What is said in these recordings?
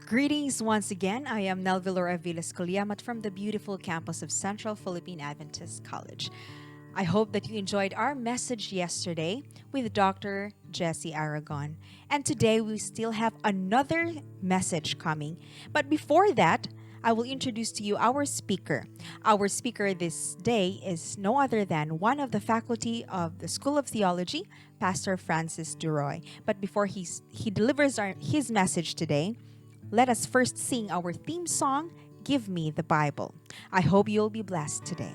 Greetings once again. I am Nelvilor Aviles Colliamat from the beautiful campus of Central Philippine Adventist College. I hope that you enjoyed our message yesterday with Dr. Jesse Aragon. And today we still have another message coming. But before that, I will introduce to you our speaker. Our speaker this day is no other than one of the faculty of the School of Theology, Pastor Francis Doroy. But before he delivers his message today, let us first sing our theme song, Give Me the Bible. I hope you'll be blessed today.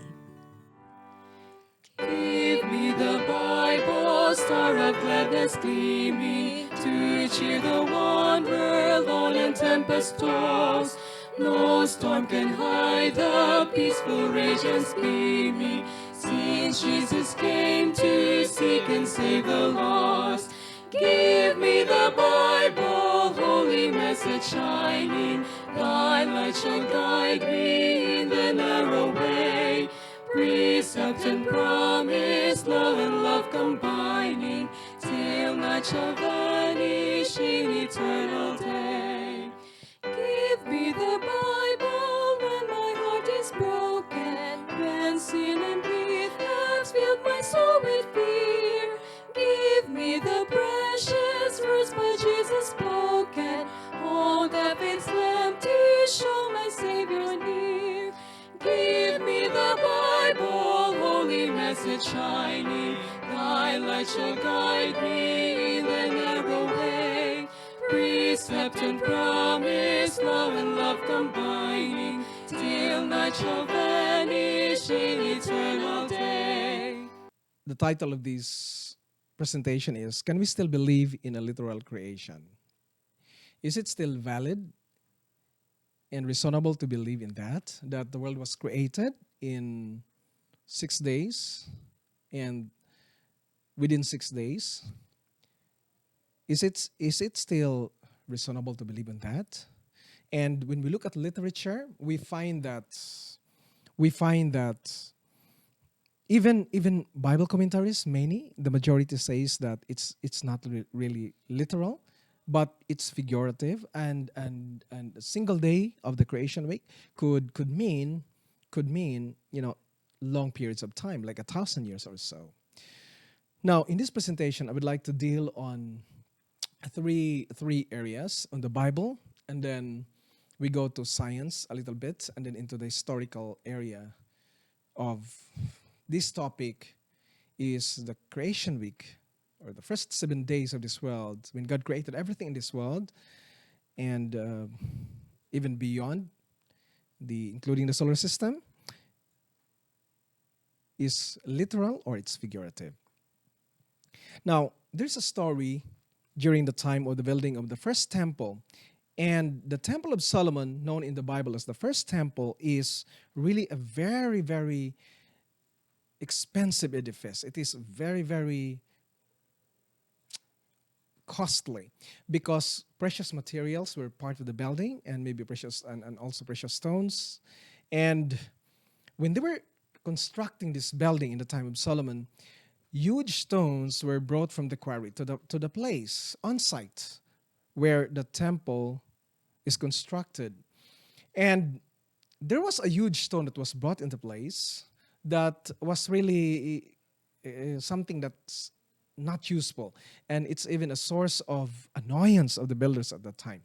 Give me the Bible, star of gladness gleaming, to cheer the wanderer, lone and tempest tossed. No storm can hide the peaceful regions beaming, since Jesus came to seek and save the lost. Give me the Bible, holy message shining, thy light shall guide me in the narrow way. Precept and promise, love and love combining, till night shall vanish in eternal day. Give me the Bible when my heart is broken, when sin and grief has filled my soul with fear. Give me the precious words by Jesus spoken, hold up its lamp to show my Savior near. Give me the Bible, holy message shining, thy light shall guide me in the narrow way. Precept and promise, love and love combining, till night shall vanish in eternal day. The title of this presentation is, Can We Still Believe in a Literal Creation? Is it still valid and reasonable to believe in that the world was created in 6 days, and within 6 days? Is it still reasonable to believe in that? And when we look at literature, we find that even Bible commentaries, the majority says that it's not really literal, but it's figurative, and a single day of the creation week could mean long periods of time, like 1,000 years or so. Now, in this presentation, I would like to deal on three areas on the Bible, and then we go to science a little bit, and then into the historical area of this topic is the creation week, or the first 7 days of this world, when God created everything in this world, and even beyond, including the solar system, is literal or it's figurative. Now, there's a story during the time of the building of the first temple. And the Temple of Solomon, known in the Bible as the first temple, is really a very, very expensive edifice. It is very, very costly because precious materials were part of the building, and maybe precious and also precious stones. And when they were constructing this building in the time of Solomon, huge stones were brought from the quarry to the place on site where the temple is constructed. And there was a huge stone that was brought into place that was really something that's not useful. And it's even a source of annoyance of the builders at that time.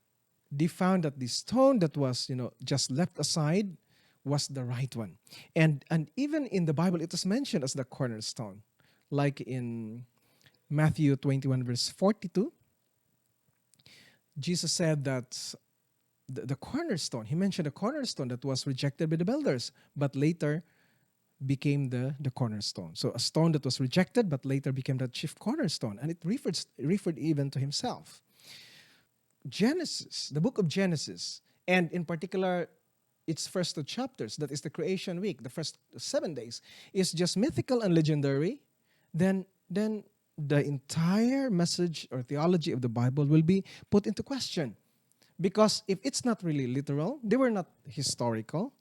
They found that the stone that was, just left aside was the right one. And even in the Bible, it is mentioned as the cornerstone. Like in Matthew 21, verse 42, Jesus said that the cornerstone, he mentioned a cornerstone that was rejected by the builders, but later became the cornerstone. So a stone that was rejected, but later became the chief cornerstone. And it referred even to himself. Genesis, the book of Genesis, and in particular, its first 2 chapters, that is the creation week, the first 7 days, is just mythical and legendary, then the entire message or theology of the Bible will be put into question. Because if it's not really literal, they were not historical,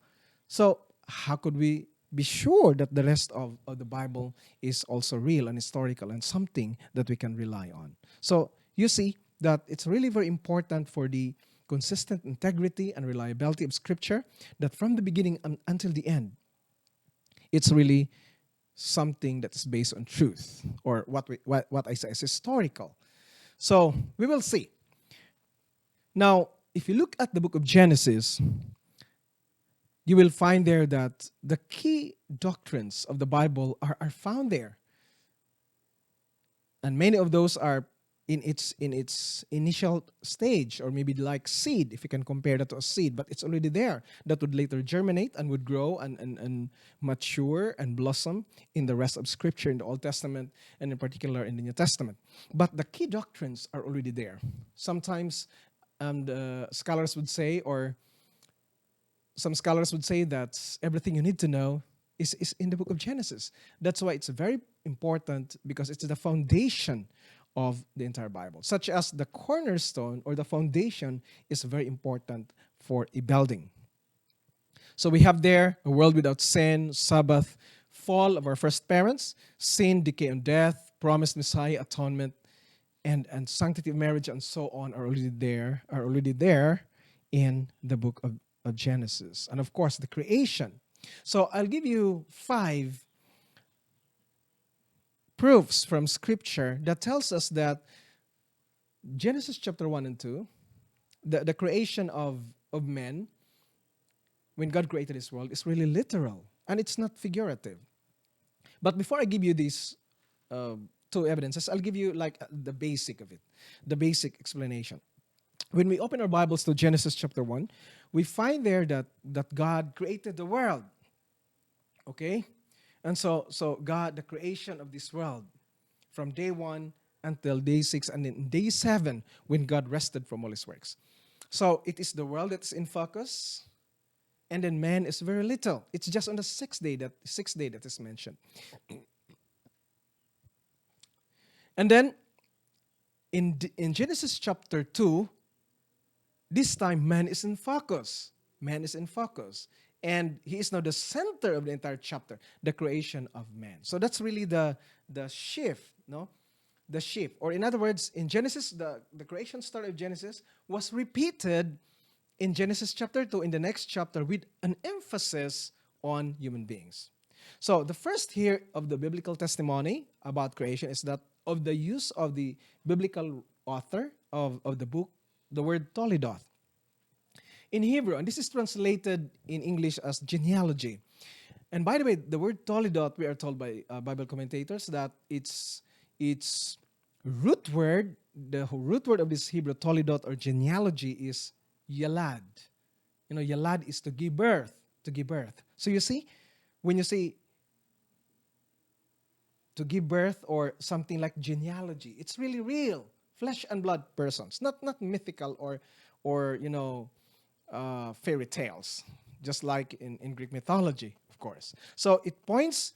so how could we be sure that the rest of the Bible is also real and historical and something that we can rely on? So you see that it's really very important for the consistent integrity and reliability of Scripture, that from the beginning until the end, it's really something that is based on truth, or what I say is historical. So we will see. Now, if you look at the book of Genesis, you will find there that the key doctrines of the Bible are found there. And many of those are in its initial stage, or maybe like seed, if you can compare that to a seed, but it's already there, that would later germinate and would grow and mature and blossom in the rest of Scripture, in the Old Testament, and in particular in the New Testament. But the key doctrines are already there. Sometimes the scholars would say, or some scholars would say, that everything you need to know is in the book of Genesis. That's why it's very important, because it's the foundation of the entire Bible. Such as the cornerstone, or the foundation, is very important for a building. So we have there a world without sin, Sabbath, fall of our first parents, sin, decay, and death, promised Messiah, atonement, and sanctity of marriage, and so on are already there in the book of Genesis. And of course, the creation. So I'll give you 5 proofs from Scripture that tells us that Genesis chapter 1 and 2, the creation of men, when God created this world, is really literal, and it's not figurative. But before I give you these 2 evidences, I'll give you like the basic of it, the basic explanation. When we open our Bibles to Genesis chapter 1, we find there that God created the world. Okay? And so God, the creation of this world, from day 1 until day 6, and then day 7, when God rested from all His works. So it is the world that's in focus, and then man is very little. It's just on the sixth day that is mentioned. And then in Genesis chapter 2, this time man is in focus. Man is in focus. And he is now the center of the entire chapter, the creation of man. So that's really the shift, no? The shift. Or in other words, in Genesis, the creation story of Genesis was repeated in Genesis chapter 2, in the next chapter, with an emphasis on human beings. So the first here of the biblical testimony about creation is that of the use of the biblical author of the book, the word Toledoth. In Hebrew, and this is translated in English as genealogy. And by the way, the word Toledoth, we are told by Bible commentators that its root word, the root word of this Hebrew Toledoth or genealogy, is yalad. You know, yalad is to give birth, So you see, when you say to give birth or something like genealogy, it's really real, flesh and blood persons, not mythical or fairy tales, just like in Greek mythology, of course. So it points,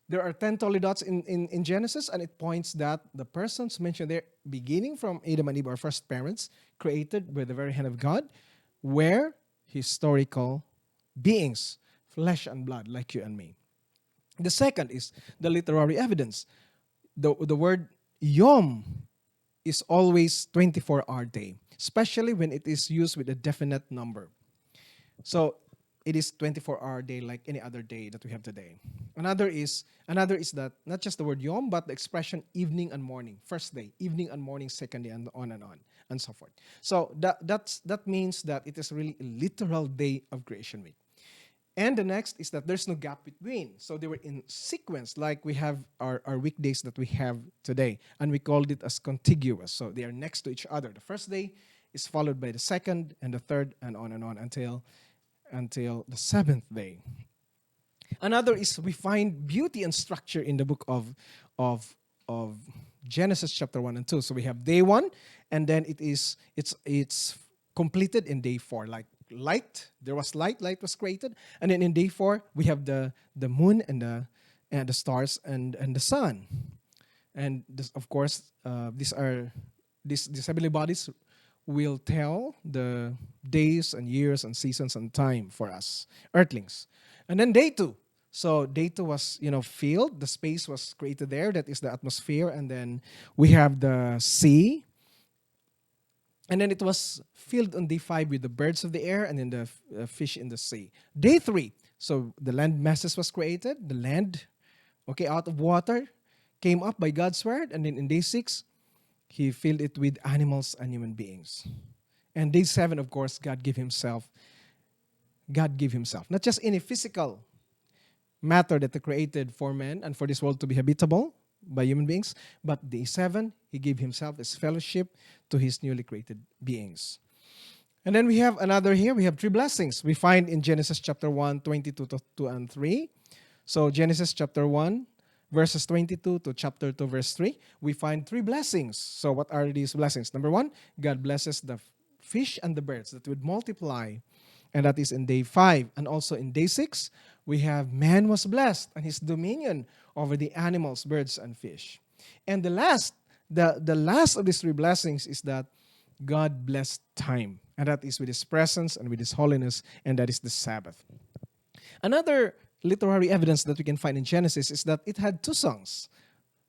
there are 10 Toledoths in Genesis, and it points that the persons mentioned there, beginning from Adam and Eve, our first parents, created by the very hand of God, were historical beings, flesh and blood, like you and me. The second is the literary evidence. The word yom is always 24-hour day, especially when it is used with a definite number. So it is 24-hour day like any other day that we have today. Another is that not just the word yom, but the expression evening and morning, first day, evening and morning, second day, and on, and so forth. So that means that it is really a literal day of creation week. And the next is that there's no gap between. So they were in sequence, like we have our weekdays that we have today. And we called it as contiguous. So they are next to each other. The first day is followed by the second and the third, and on until the seventh day. Another is we find beauty and structure in the book of Genesis chapter 1 and 2. So we have day 1, and then it's completed in day 4, like light. There was light was created, and then in day 4 we have the moon and the stars and the sun, and this, of course, these heavenly bodies will tell the days and years and seasons and time for us earthlings. And then day 2. So day 2 was filled. The space was created there. That is the atmosphere, and then we have the sea. And then it was filled on day 5 with the birds of the air and then the fish in the sea. Day 3, so the land masses was created. The land, okay, out of water, came up by God's word. And then in day 6, he filled it with animals and human beings. And day 7, of course, God gave himself. God gave himself. Not just any physical matter that he created for man and for this world to be habitable by human beings, but day 7, he gave himself as fellowship to his newly created beings. And then we have another here. We have 3 blessings. We find in Genesis chapter 1, 22 to 2 and 3. So Genesis chapter 1, verses 22 to chapter 2, verse 3. We find 3 blessings. So what are these blessings? Number 1, God blesses the fish and the birds that would multiply. And that is in day 5. And also in day 6, we have man was blessed and his dominion over the animals, birds, and fish. And the last of these 3 blessings is that God blessed time. And that is with his presence and with his holiness, and that is the Sabbath. Another literary evidence that we can find in Genesis is that it had 2 songs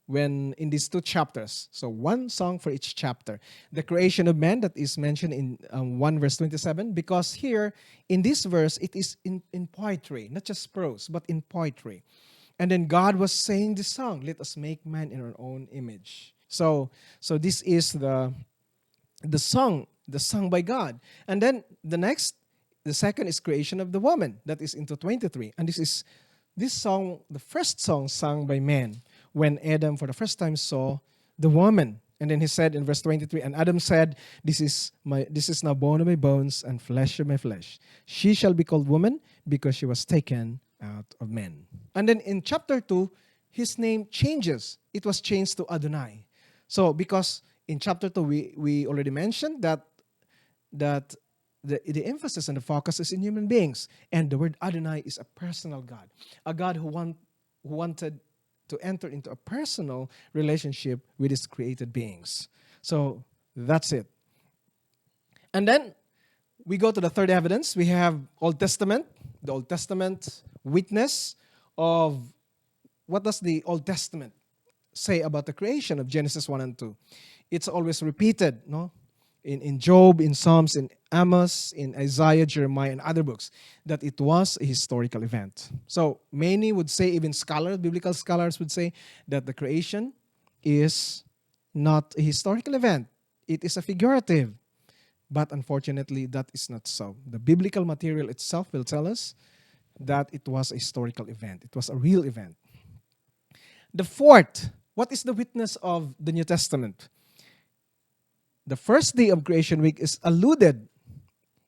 when in these 2 chapters. So 1 song for each chapter. The creation of man that is mentioned in 1 verse 27, because here in this verse it is in poetry, not just prose, but in poetry. And then God was saying this song, let us make man in our own image. So this is the song by God. And then the second is creation of the woman, that is into 23. And this song, the first song sung by man when Adam for the first time saw the woman. And then he said in verse 23, and Adam said, this is now bone of my bones and flesh of my flesh. She shall be called woman because she was taken out of men. And then in chapter 2, his name changes. It was changed to Adonai. So because in chapter 2, we already mentioned that the emphasis and the focus is in human beings. And the word Adonai is a personal God. A God who wanted to enter into a personal relationship with his created beings. So that's it. And then we go to the third evidence. We have Old Testament. The Old Testament witness of what does the Old Testament say about the creation of Genesis 1 and 2. It's always repeated, no? In Job, in Psalms, in Amos, in Isaiah, Jeremiah, and other books, that it was a historical event. So many would say, even biblical scholars would say, that the creation is not a historical event. It is a figurative. But unfortunately, that is not so. The biblical material itself will tell us that it was a historical event. It was a real event. The fourth, what is the witness of the New Testament? The first day of creation week is alluded.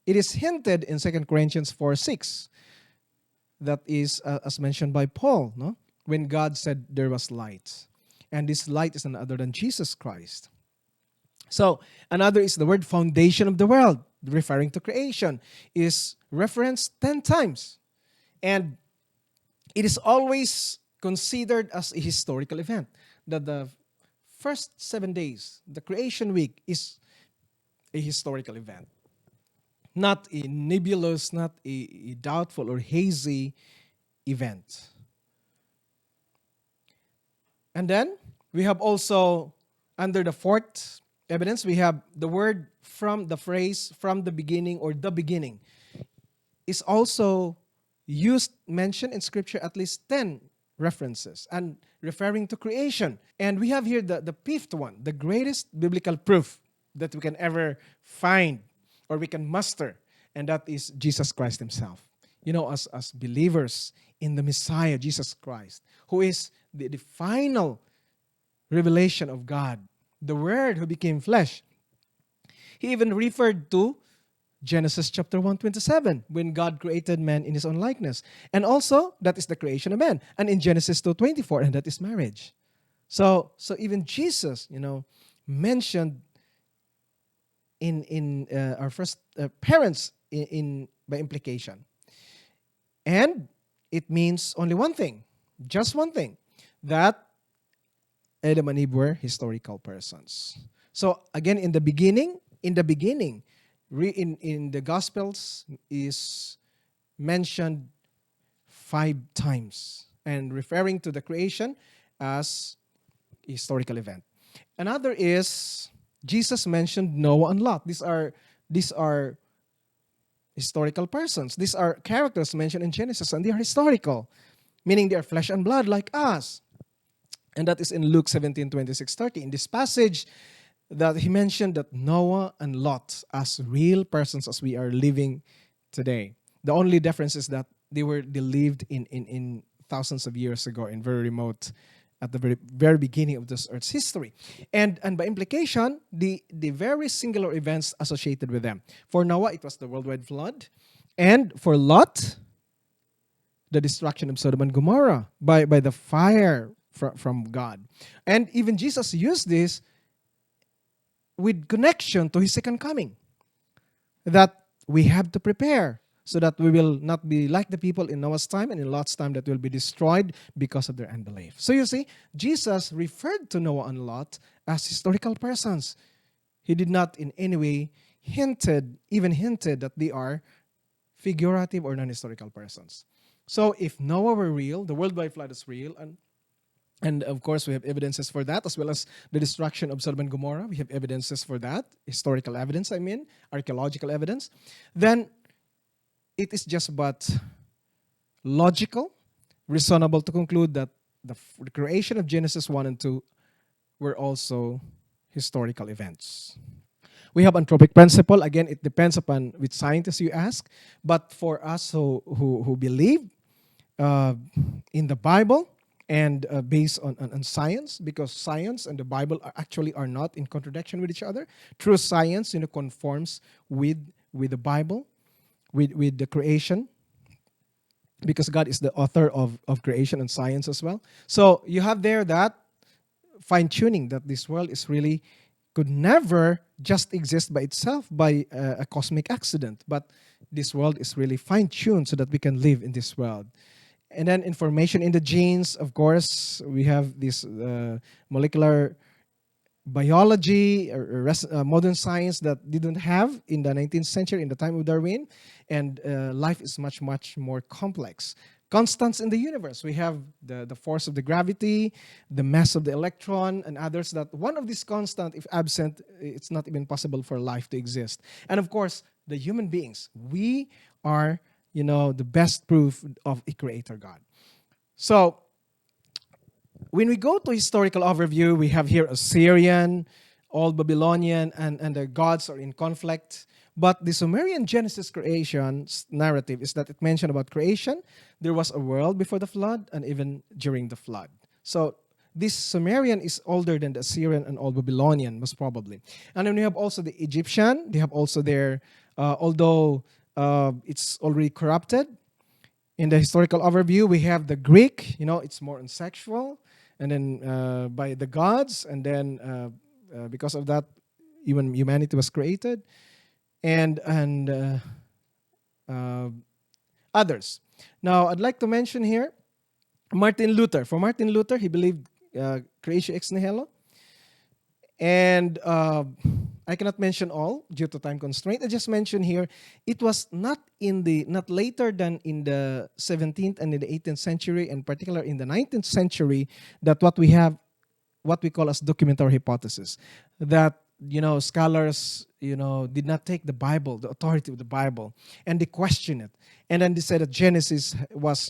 It is hinted in 2 Corinthians 4:6. That is, as mentioned by Paul, no? When God said there was light. And this light is none other than Jesus Christ. So, another is the word foundation of the world, referring to creation, is referenced 10 times. And it is always considered as a historical event. That the first 7 days, the creation week, is a historical event. Not a nebulous, not a doubtful or hazy event. And then, we have also, under the fourth evidence, we have the word from the phrase, from the beginning or the beginning, is also mentioned in Scripture at least 10 references and referring to creation. And we have here the fifth one, the greatest biblical proof that we can ever find or we can muster, and that is Jesus Christ himself. You know, as believers in the Messiah, Jesus Christ, who is the final revelation of God, the Word who became flesh. He even referred to Genesis chapter 1:27, when God created man in his own likeness. And also, that is the creation of man. And in Genesis 2:24, and that is marriage. So even Jesus, mentioned in our first parents in by implication. And it means only one thing, just one thing, that Adam and Eve were historical persons. So again, in the beginning, in the Gospels is mentioned 5 times and referring to the creation as a historical event. Another is Jesus mentioned Noah and Lot. These are historical persons. These are characters mentioned in Genesis, and they are historical, meaning they are flesh and blood like us. And that is in Luke 17:26-30. In this passage, that he mentioned that Noah and Lot as real persons as we are living today. The only difference is that they lived in thousands of years ago, in very remote, at the very beginning of this earth's history. And by implication, the very singular events associated with them. For Noah, it was the worldwide flood. And for Lot, the destruction of Sodom and Gomorrah by the fire from God. And even Jesus used this with connection to his second coming, that we have to prepare so that we will not be like the people in Noah's time and in Lot's time that will be destroyed because of their unbelief. So you see, Jesus referred to Noah and Lot as historical persons. He did not in any way even hinted that they are figurative or non-historical persons. So if Noah were real, the worldwide flood is real, and of course, we have evidences for that, as well as the destruction of Sodom and Gomorrah. We have evidences for that, historical evidence, archaeological evidence. Then it is just but logical, reasonable to conclude that the creation of Genesis 1 and 2 were also historical events. We have anthropic principle. Again, it depends upon which scientists you ask. But for us who believe in the Bible, and based on science, because science and the Bible are not in contradiction with each other. True science, conforms with the Bible, with the creation, because God is the author of creation and science as well. So you have there that fine-tuning that this world is really could never just exist by itself by a cosmic accident, but this world is really fine-tuned so that we can live in this world. And then information in the genes, of course, we have this molecular biology, or modern science that didn't have in the 19th century, in the time of Darwin. And life is much, much more complex. Constants in the universe. We have the force of the gravity, the mass of the electron, and others that one of these constant, if absent, it's not even possible for life to exist. And of course, the human beings. We are the best proof of a creator God. So, when we go to historical overview, we have here Assyrian, Old Babylonian, and the gods are in conflict. But the Sumerian Genesis creation narrative is that it mentioned about creation. There was a world before the flood and even during the flood. So, this Sumerian is older than the Assyrian and Old Babylonian, most probably. And then we have also the Egyptian. They have also their, although it's already corrupted. In the historical overview, we have the Greek, it's more unsexual, and then by the gods, and then because of that, even humanity was created, and others. Now, I'd like to mention here Martin Luther. For Martin Luther, he believed creatio ex nihilo, and I cannot mention all due to time constraint. I just mentioned here, it was not later than in the 17th and in the 18th century, and particularly in the 19th century, that what we call as documentary hypothesis, that scholars did not take the Bible, the authority of the Bible, and they question it, and then they said that Genesis was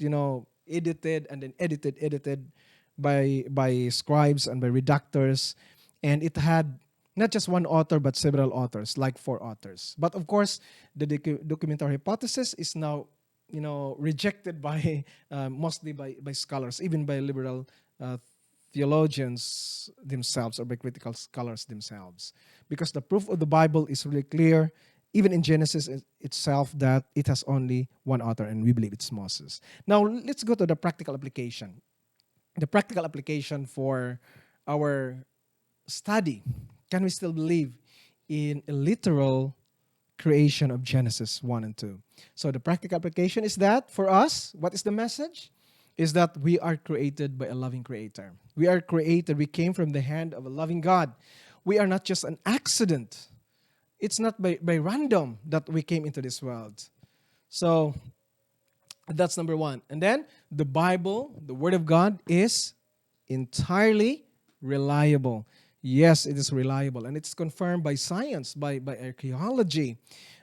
edited and then edited by scribes and by redactors, and it had not just one author, but several authors, like 4 authors. But of course, the documentary hypothesis is now, rejected by mostly by scholars, even by liberal theologians themselves or by critical scholars themselves, because the proof of the Bible is really clear, even in Genesis itself, that it has only one author, and we believe it's Moses. Now, let's go to the practical application. The practical application for our study. Can we still believe in a literal creation of Genesis 1 and 2? So the practical application is that for us, what is the message? Is that we are created by a loving creator. We are created, we came from the hand of a loving God. We are not just an accident. It's not by random that we came into this world. So that's number one. And then the Bible, the Word of God, is entirely reliable. Yes, it is reliable, and it's confirmed by science, by archaeology,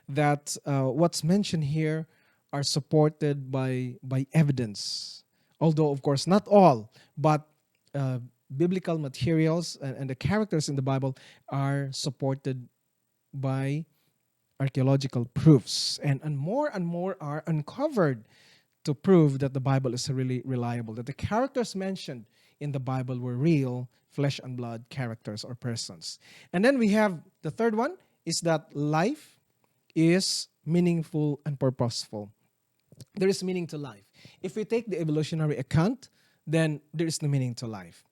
that what's mentioned here are supported by evidence. Although, of course, not all, but uh, biblical materials and the characters in the Bible are supported by archaeological proofs, and more are uncovered to prove that the Bible is really reliable, that the characters mentioned in the Bible were real flesh and blood characters or persons. And then we have the third one is that life is meaningful and purposeful. There is meaning to life. If we take the evolutionary account, then there is no meaning to life.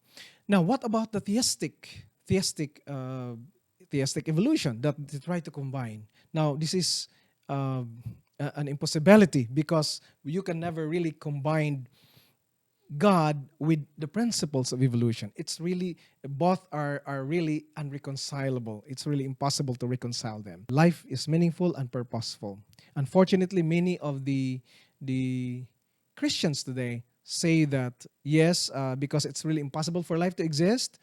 Now, what about the theistic evolution that they try to combine? Now, this is an impossibility because you can never really combine God with the principles of evolution. It's really, both are really unreconcilable. It's really impossible to reconcile them. Life is meaningful and purposeful. Unfortunately, many of the Christians today say that yes, because it's really impossible for life to exist,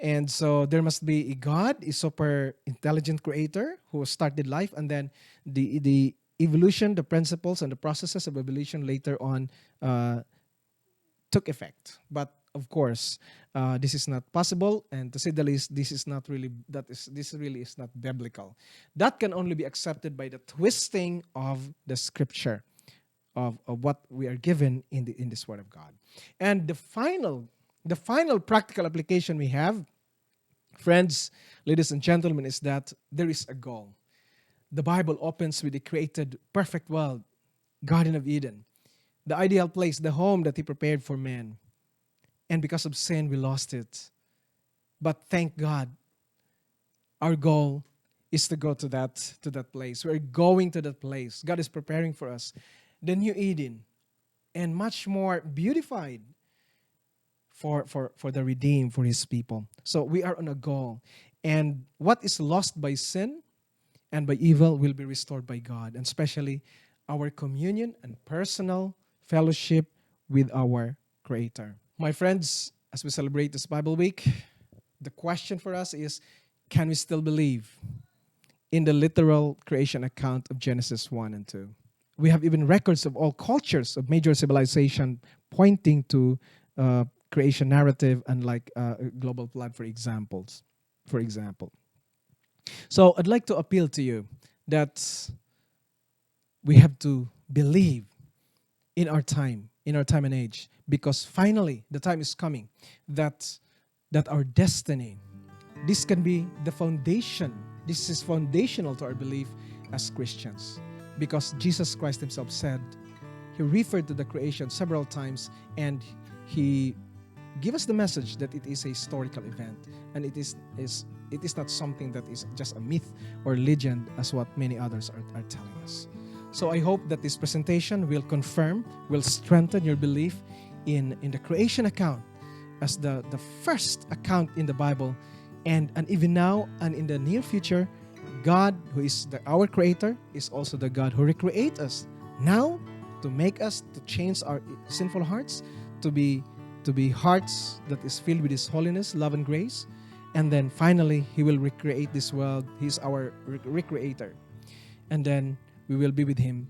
and so there must be a God, a super intelligent creator who started life, and then the evolution, the principles and the processes of evolution later on took effect. But of course, this is not possible, and to say the least, this really is not biblical. That can only be accepted by the twisting of the scripture of what we are given in this word of God. And the final practical application we have, friends, ladies and gentlemen, is that there is a goal. The Bible opens with the created perfect world, Garden of Eden, the ideal place, the home that He prepared for man. And because of sin, we lost it. But thank God, our goal is to go to that place. We're going to that place. God is preparing for us the new Eden, and much more beautified for the redeemed, for His people. So we are on a goal. And what is lost by sin and by evil will be restored by God, and especially our communion and personal fellowship with our Creator. My friends, as we celebrate this Bible week, the question for us is, can we still believe in the literal creation account of Genesis 1 and 2? We have even records of all cultures of major civilization pointing to creation narrative, and like global flood, for example. So I'd like to appeal to you that we have to believe in our time and age, because finally the time is coming that our destiny, this can be the foundation. This is foundational to our belief as Christians, because Jesus Christ Himself said, He referred to the creation several times, and He gave us the message that it is a historical event, and it is not something that is just a myth or legend as what many others are telling us. So I hope that this presentation will confirm, will strengthen your belief in the creation account as the first account in the Bible, and even now and in the near future, God, who is our Creator, is also the God who recreates us now to make us, to change our sinful hearts, to be hearts that is filled with His holiness, love, and grace. And then finally, He will recreate this world. He's our recreator. And then we will be with Him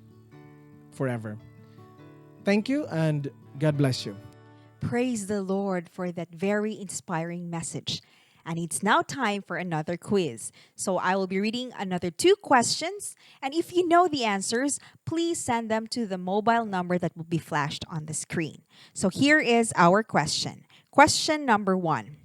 forever. Thank you, and God bless you. Praise the Lord for that very inspiring message. And it's now time for another quiz. So I will be reading another 2 questions. And if you know the answers, please send them to the mobile number that will be flashed on the screen. So here is our question. Question number 1.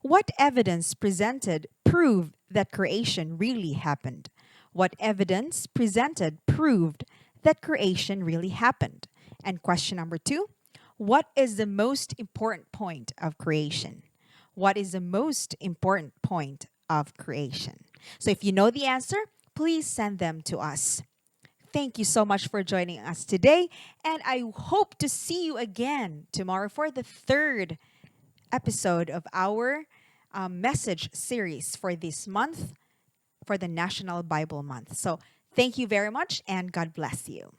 What evidence presented proved that creation really happened? What evidence presented proved that creation really happened? And question number 2. What is the most important point of creation? What is the most important point of creation? So if you know the answer, please send them to us. Thank you so much for joining us today, and I hope to see you again tomorrow for the 3rd episode of our message series for this month, for the National Bible Month. So thank you very much, and God bless you.